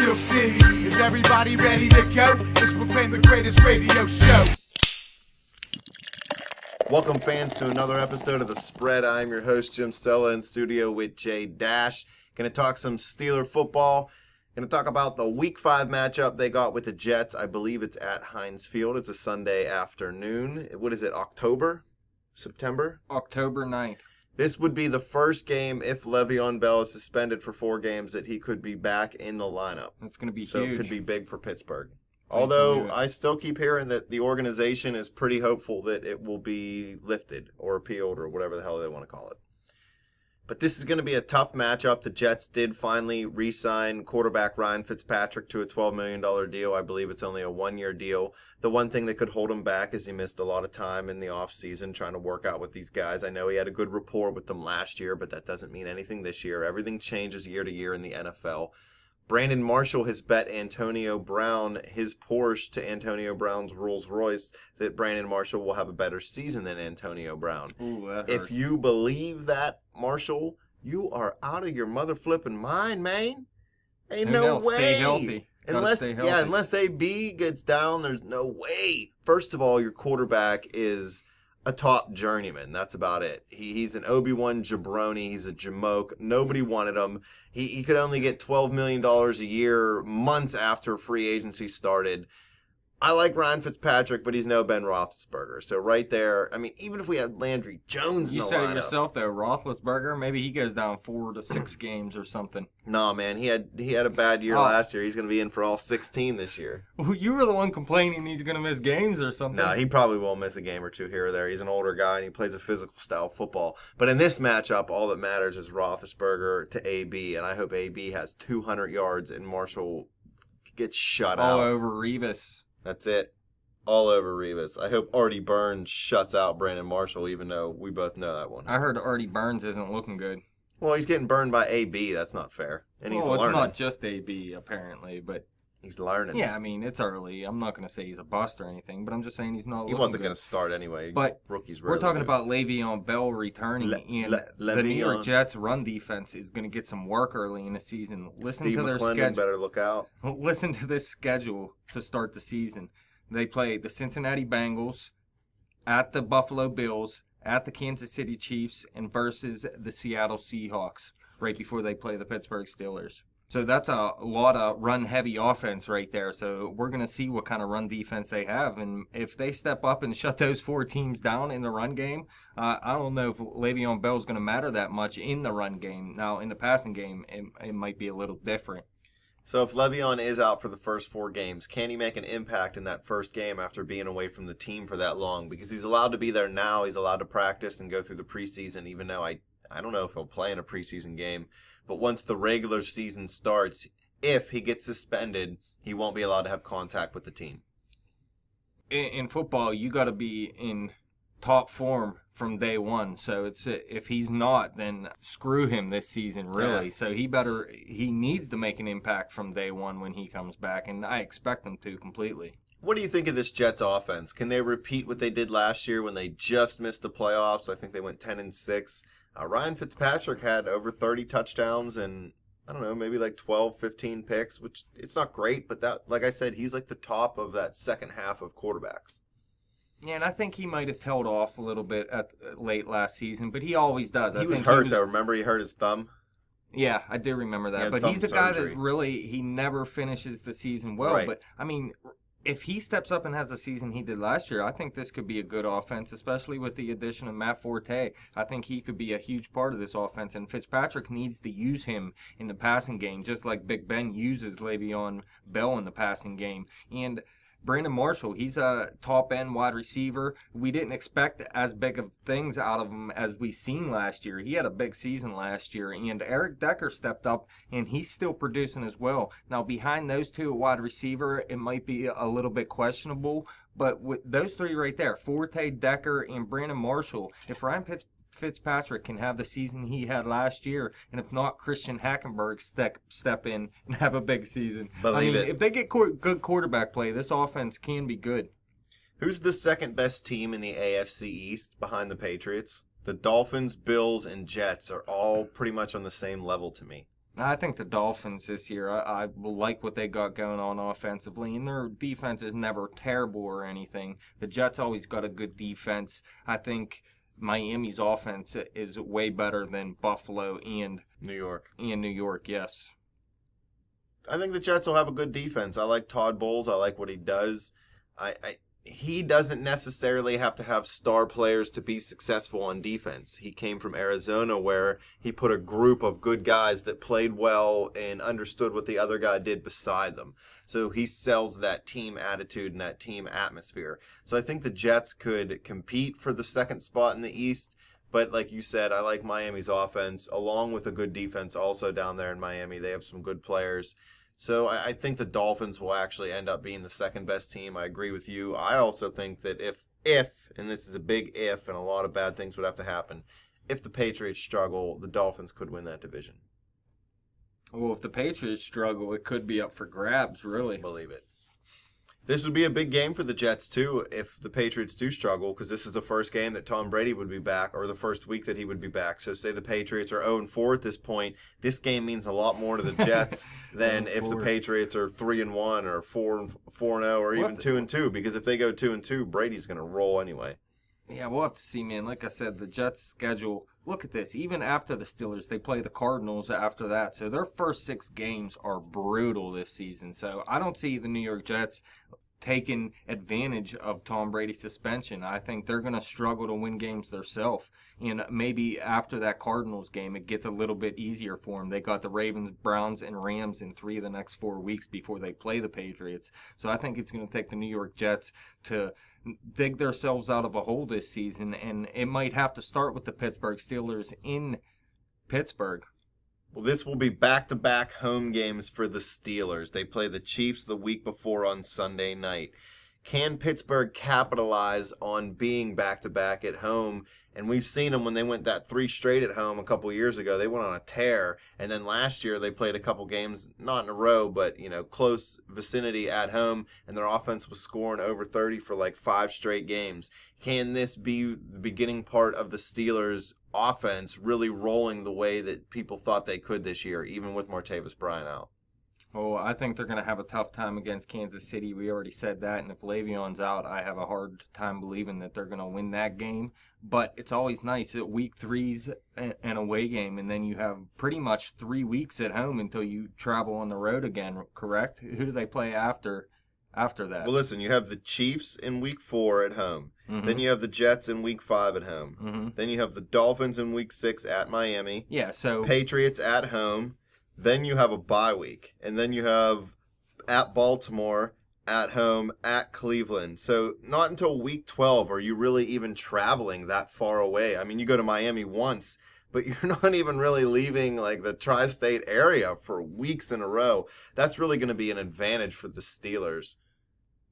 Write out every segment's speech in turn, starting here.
Steel City. Is everybody ready to go? Let's proclaim the greatest radio show. Welcome, fans, to another episode of The Spread. I'm your host, Jim Stella, in studio with Jay Dash. Going to talk some Steeler football. Going to talk about the Week 5 matchup they got with the Jets. I believe it's at Heinz Field. It's a Sunday afternoon. What is it, September? October 9th. This would be the first game, if Le'Veon Bell is suspended for 4 games, that he could be back in the lineup. It's going to be so huge. So it could be big for Pittsburgh. Although I still keep hearing that the organization is pretty hopeful that it will be lifted or appealed or whatever the hell they want to call it. But this is going to be a tough matchup. The Jets did finally re-sign quarterback Ryan Fitzpatrick to a $12 million deal. I believe it's only a 1-year deal. The one thing that could hold him back is he missed a lot of time in the offseason trying to work out with these guys. I know he had a good rapport with them last year, but that doesn't mean anything this year. Everything changes year to year in the NFL. Brandon Marshall has bet Antonio Brown, his Porsche, to Antonio Brown's Rolls Royce, that Brandon Marshall will have a better season than Antonio Brown. Ooh, that hurt. If you believe that, Marshall, you are out of your mother flipping mind, man. Ain't no way. Stay healthy. Unless AB gets down, there's no way. First of all, your quarterback is a top journeyman. That's about it. He's an Obi-Wan jabroni. He's a jamoke. Nobody wanted him. He could only get $12 million a year months after free agency started. I like Ryan Fitzpatrick, but he's no Ben Roethlisberger. So right there, I mean, even if we had Landry Jones in the lineup. You said it yourself, though, Roethlisberger, maybe he goes down 4 to 6 games or something. No, man, he had a bad year last year. He's going to be in for all 16 this year. You were the one complaining he's going to miss games or something. No, he probably will miss a game or two here or there. He's an older guy, and he plays a physical style football. But in this matchup, all that matters is Roethlisberger to AB, and I hope AB has 200 yards and Marshall gets shut out. All over Revis. That's it. All over Revis. I hope Artie Burns shuts out Brandon Marshall, even though we both know that one. I heard Artie Burns isn't looking good. Well, he's getting burned by AB. That's not fair. And he's learning. It's not just AB, apparently, but... He's learning. Yeah, I mean, it's early. I'm not going to say he's a bust or anything, but I'm just saying he's not looking good. He wasn't going to start anyway. But rookies we're talking about Le'Veon Bell returning, and the New York Jets' run defense is going to get some work early in the season. Listen Steve to their McClendon schedule. Better look out. Listen to this schedule to start the season. They play the Cincinnati Bengals, at the Buffalo Bills, at the Kansas City Chiefs, and versus the Seattle Seahawks right before they play the Pittsburgh Steelers. So that's a lot of run-heavy offense right there. So we're going to see what kind of run defense they have. And if they step up and shut those 4 teams down in the run game, I don't know if Le'Veon Bell is going to matter that much in the run game. Now, in the passing game, it might be a little different. So if Le'Veon is out for the first 4 games, can he make an impact in that first game after being away from the team for that long? Because he's allowed to be there now. He's allowed to practice and go through the preseason, even though I don't know if he'll play in a preseason game. But once the regular season starts, if he gets suspended, he won't be allowed to have contact with the team. In football, you got to be in top form from day one. So if he's not, then screw him this season, really. Yeah. So he needs to make an impact from day one when he comes back, and I expect him to completely. What do you think of this Jets offense? Can they repeat what they did last year when they just missed the playoffs? I think they went 10-6. Ryan Fitzpatrick had over 30 touchdowns and, I don't know, maybe like 12, 15 picks, which it's not great, but that, like I said, he's like the top of that second half of quarterbacks. Yeah, and I think he might have tailed off a little bit late last season, but he always does. He was hurt, though. Remember he hurt his thumb? Yeah, I do remember that. But he's a guy that really, he never finishes the season well. Right. But, I mean, if he steps up and has the season he did last year, I think this could be a good offense, especially with the addition of Matt Forte. I think he could be a huge part of this offense, and Fitzpatrick needs to use him in the passing game, just like Big Ben uses Le'Veon Bell in the passing game. And Brandon Marshall, he's a top-end wide receiver. We didn't expect as big of things out of him as we seen last year. He had a big season last year, and Eric Decker stepped up, and he's still producing as well. Now, behind those 2 at wide receiver, it might be a little bit questionable, but with those 3 right there, Forte, Decker, and Brandon Marshall, if Ryan Fitzpatrick can have the season he had last year, and if not, Christian Hackenberg step in and have a big season. Believe it. If they get good quarterback play, this offense can be good. Who's the second best team in the AFC East behind the Patriots? The Dolphins, Bills, and Jets are all pretty much on the same level to me. I think the Dolphins this year, I like what they got going on offensively, and their defense is never terrible or anything. The Jets always got a good defense. I think Miami's offense is way better than Buffalo and New York. Yes. I think the Jets will have a good defense. I like Todd Bowles. I like what he does. He doesn't necessarily have to have star players to be successful on defense. He came from Arizona where he put a group of good guys that played well and understood what the other guy did beside them. So he sells that team attitude and that team atmosphere. So I think the Jets could compete for the second spot in the East. But like you said, I like Miami's offense along with a good defense also down there in Miami. They have some good players. So I think the Dolphins will actually end up being the second best team. I agree with you. I also think that if, and this is a big if, and a lot of bad things would have to happen, if the Patriots struggle, the Dolphins could win that division. Well, if the Patriots struggle, it could be up for grabs, really. Believe it. This would be a big game for the Jets, too, if the Patriots do struggle, because this is the first game that Tom Brady would be back, or the first week that he would be back. So say the Patriots are 0-4 at this point, this game means a lot more to the Jets than if the Patriots are 3-1 or 4-0 or even 2-2, because if they go 2-2, Brady's going to roll anyway. Yeah, we'll have to see, man. Like I said, the Jets' schedule, look at this. Even after the Steelers, they play the Cardinals after that. So their first 6 games are brutal this season. So I don't see the New York Jets taking advantage of Tom Brady's suspension. I think they're going to struggle to win games themselves. And maybe after that Cardinals game, it gets a little bit easier for them. They got the Ravens, Browns, and Rams in 3 of the next 4 weeks before they play the Patriots. So I think it's going to take the New York Jets to dig themselves out of a hole this season. And it might have to start with the Pittsburgh Steelers in Pittsburgh. Well, this will be back-to-back home games for the Steelers. They play the Chiefs the week before on Sunday night. Can Pittsburgh capitalize on being back-to-back at home? And we've seen them when they went that 3 straight at home a couple years ago. They went on a tear. And then last year they played a couple games, not in a row, but, close vicinity at home. And their offense was scoring over 30 for like 5 straight games. Can this be the beginning part of the Steelers' offense really rolling the way that people thought they could this year, even with Martavis Bryant out? Oh, I think they're going to have a tough time against Kansas City. We already said that. And if Le'Veon's out, I have a hard time believing that they're going to win that game. But it's always nice at week 3's an away game. And then you have pretty much 3 weeks at home until you travel on the road again, correct? Who do they play after that? Well, listen, you have the Chiefs in week 4 at home. Mm-hmm. Then you have the Jets in week 5 at home. Mm-hmm. Then you have the Dolphins in week 6 at Miami. Yeah, so Patriots at home. Then you have a bye week, and then you have at Baltimore, at home, at Cleveland. So not until week 12 are you really even traveling that far away. I mean, you go to Miami once, but you're not even really leaving like the tri-state area for weeks in a row. That's really going to be an advantage for the Steelers.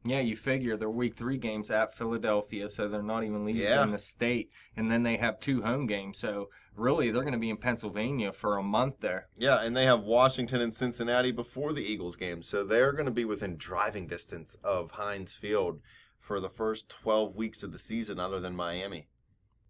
Yeah, you figure their week 3 games at Philadelphia, so they're not even leaving the state. And then they have 2 home games. So really, they're going to be in Pennsylvania for a month there. Yeah, and they have Washington and Cincinnati before the Eagles game. So they're going to be within driving distance of Heinz Field for the first 12 weeks of the season other than Miami.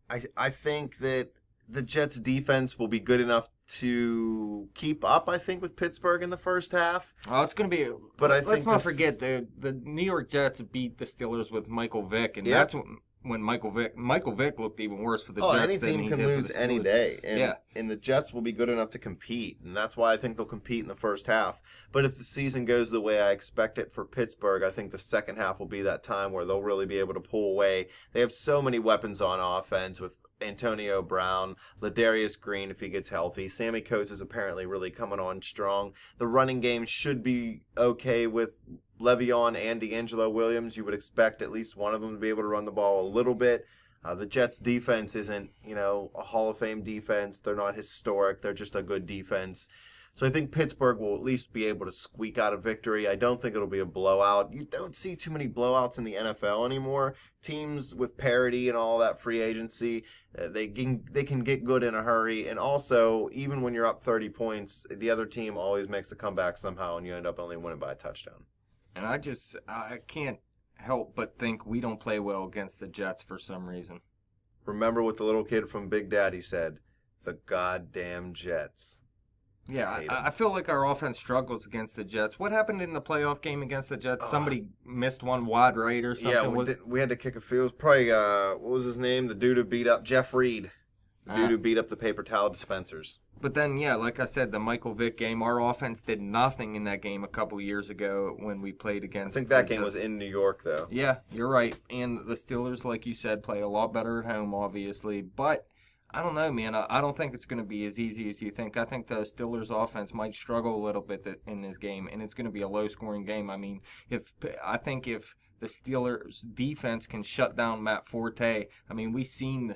I think that the Jets' defense will be good enough to keep up, I think, with Pittsburgh in the first half. Oh, it's going to be... But let's not forget, the New York Jets beat the Steelers with Michael Vick, and that's when Michael Vick looked even worse for the Jets. Any team can lose any day, and the Jets will be good enough to compete, and that's why I think they'll compete in the first half. But if the season goes the way I expect it for Pittsburgh, I think the second half will be that time where they'll really be able to pull away. They have so many weapons on offense with Antonio Brown, Ladarius Green if he gets healthy. Sammy Coates is apparently really coming on strong. The running game should be okay with Le'Veon and D'Angelo Williams. You would expect at least one of them to be able to run the ball a little bit. The Jets' defense isn't, a Hall of Fame defense. They're not historic. They're just a good defense. So I think Pittsburgh will at least be able to squeak out a victory. I don't think it'll be a blowout. You don't see too many blowouts in the NFL anymore. Teams with parity and all that free agency, they can get good in a hurry. And also, even when you're up 30 points, the other team always makes a comeback somehow, and you end up only winning by a touchdown. And I can't help but think we don't play well against the Jets for some reason. Remember what the little kid from Big Daddy said, the goddamn Jets. Yeah, I feel like our offense struggles against the Jets. What happened in the playoff game against the Jets? Somebody missed one wide right or something? Yeah, we had to kick a field. It was probably, what was his name? The dude who beat up Jeff Reed. The dude who beat up the paper towel dispensers. But then, yeah, like I said, the Michael Vick game, our offense did nothing in that game a couple years ago when we played against. I think that game was in New York, though. Yeah, you're right. And the Steelers, like you said, play a lot better at home, obviously. But I don't know, man. I don't think it's going to be as easy as you think. I think the Steelers' offense might struggle a little bit in this game, and it's going to be a low-scoring game. I mean, if the Steelers' defense can shut down Matt Forte, I mean, we've seen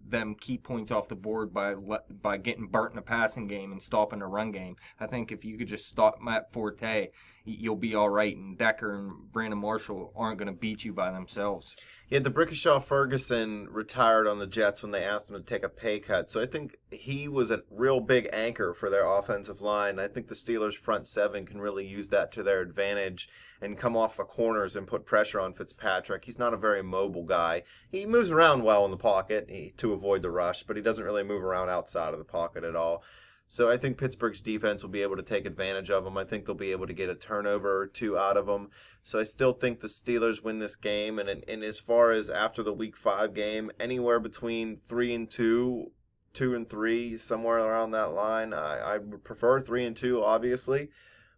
them keep points off the board by getting burnt in a passing game and stopping the run game. I think if you could just stop Matt Forte, you'll be all right, and Decker and Brandon Marshall aren't going to beat you by themselves. Yeah, the Brickishaw-Ferguson retired on the Jets when they asked him to take a pay cut, so I think he was a real big anchor for their offensive line. I think the Steelers' front seven can really use that to their advantage and come off the corners and put pressure on Fitzpatrick. He's not a very mobile guy. He moves around well in the pocket to avoid the rush, but he doesn't really move around outside of the pocket at all. So I think Pittsburgh's defense will be able to take advantage of them. I think they'll be able to get a turnover or two out of them. So I still think the Steelers win this game. And as far as after the Week 5 game, anywhere between 3-2, 2-3, somewhere around that line. I would prefer 3-2, obviously.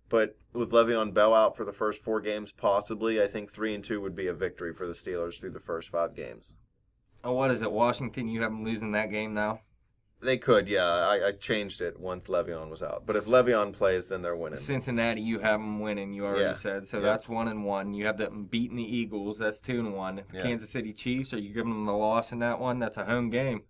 But with Le'Veon Bell out for the first 4 games, possibly, I think 3-2 would be a victory for the Steelers through the first 5 games. Oh, what is it, Washington? You have them losing that game now? They could, yeah. I changed it once Le'Veon was out. But if Le'Veon plays, then they're winning. Cincinnati, you have them winning, you already said. So that's 1-1. You have them beating the Eagles. That's 2-1. The Kansas City Chiefs, are you giving them the loss in that one? That's a home game.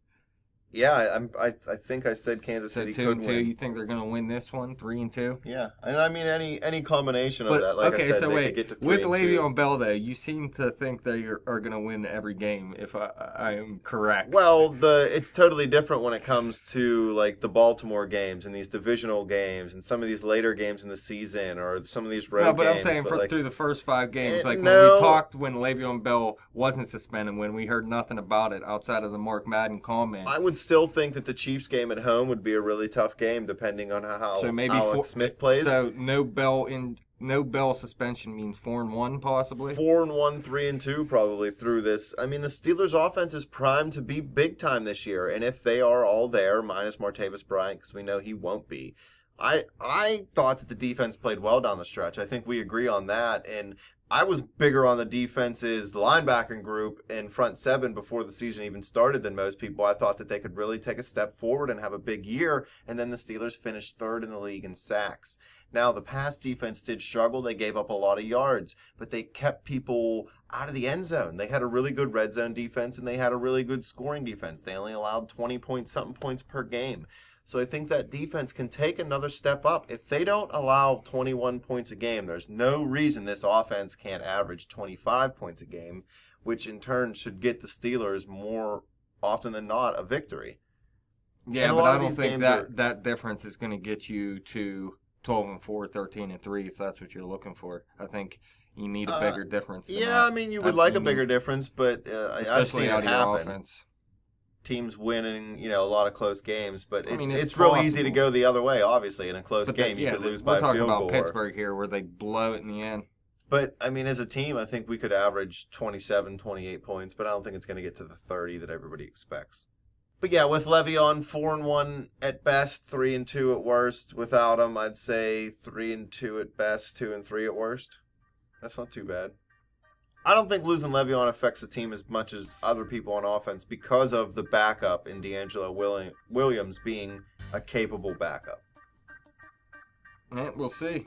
Yeah, I think I said Kansas City could win. 2-2. You think they're going to win this one? 3-2. Yeah, and I mean any combination of that. Like I said, they could get to 3-2. With Le'Veon Bell, though, you seem to think they are going to win every game. If I am correct. Well, it's totally different when it comes to like the Baltimore games and these divisional games and some of these later games in the season or some of these road games. No, but I'm saying through the first 5 games, like when we talked when Le'Veon Bell wasn't suspended, when we heard nothing about it outside of the Mark Madden comment. I would still think that the Chiefs game at home would be a really tough game depending on how Alex Smith plays. So no Bell suspension means 4-1 possibly? 4-1, 3-2 probably through this. I mean, the Steelers offense is primed to be big time this year, and if they are all there, minus Martavis Bryant, because we know he won't be, I thought that the defense played well down the stretch. I think we agree on that, and I was bigger on the defense's linebacking group and front seven before the season even started than most people. I thought that they could really take a step forward and have a big year, and then the Steelers finished 3rd in the league in sacks. Now, the pass defense did struggle. They gave up a lot of yards, but they kept people out of the end zone. They had a really good red zone defense, and they had a really good scoring defense. They only allowed 20-point-something points per game. So I think that defense can take another step up. If they don't allow 21 points a game, there's no reason this offense can't average 25 points a game, which in turn should get the Steelers more often than not a victory. Yeah, but I don't think that difference is going to get you to 12-4, 13-3 if that's what you're looking for. I think you need a bigger difference. I mean, you would like a bigger difference, but I've seen it happen. Offense. Teams winning, a lot of close games, but it's real easy to go the other way, obviously, in a close game. You could lose by a field goal. We're talking about Pittsburgh here where they blow it in the end. But, I mean, as a team, I think we could average 27, 28 points, but I don't think it's going to get to the 30 that everybody expects. But, yeah, with Le'Veon, 4-1 at best, 3-2 at worst. Without him, I'd say 3-2 at best, 2-3 at worst. That's not too bad. I don't think losing Le'Veon affects the team as much as other people on offense because of the backup in D'Angelo Williams being a capable backup. Yeah, we'll see.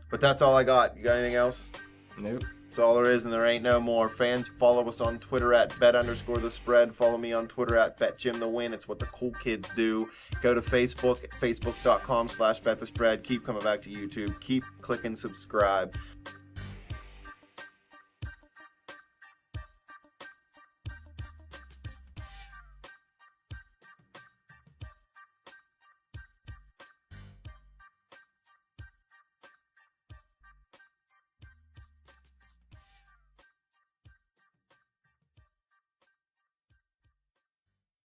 But that's all I got. You got anything else? Nope. That's all there is, and there ain't no more. Fans, follow us on Twitter at bet_the_spread. Follow me on Twitter at betjimthewin. It's what the cool kids do. Go to Facebook, facebook.com/betthespread. Keep coming back to YouTube. Keep clicking subscribe.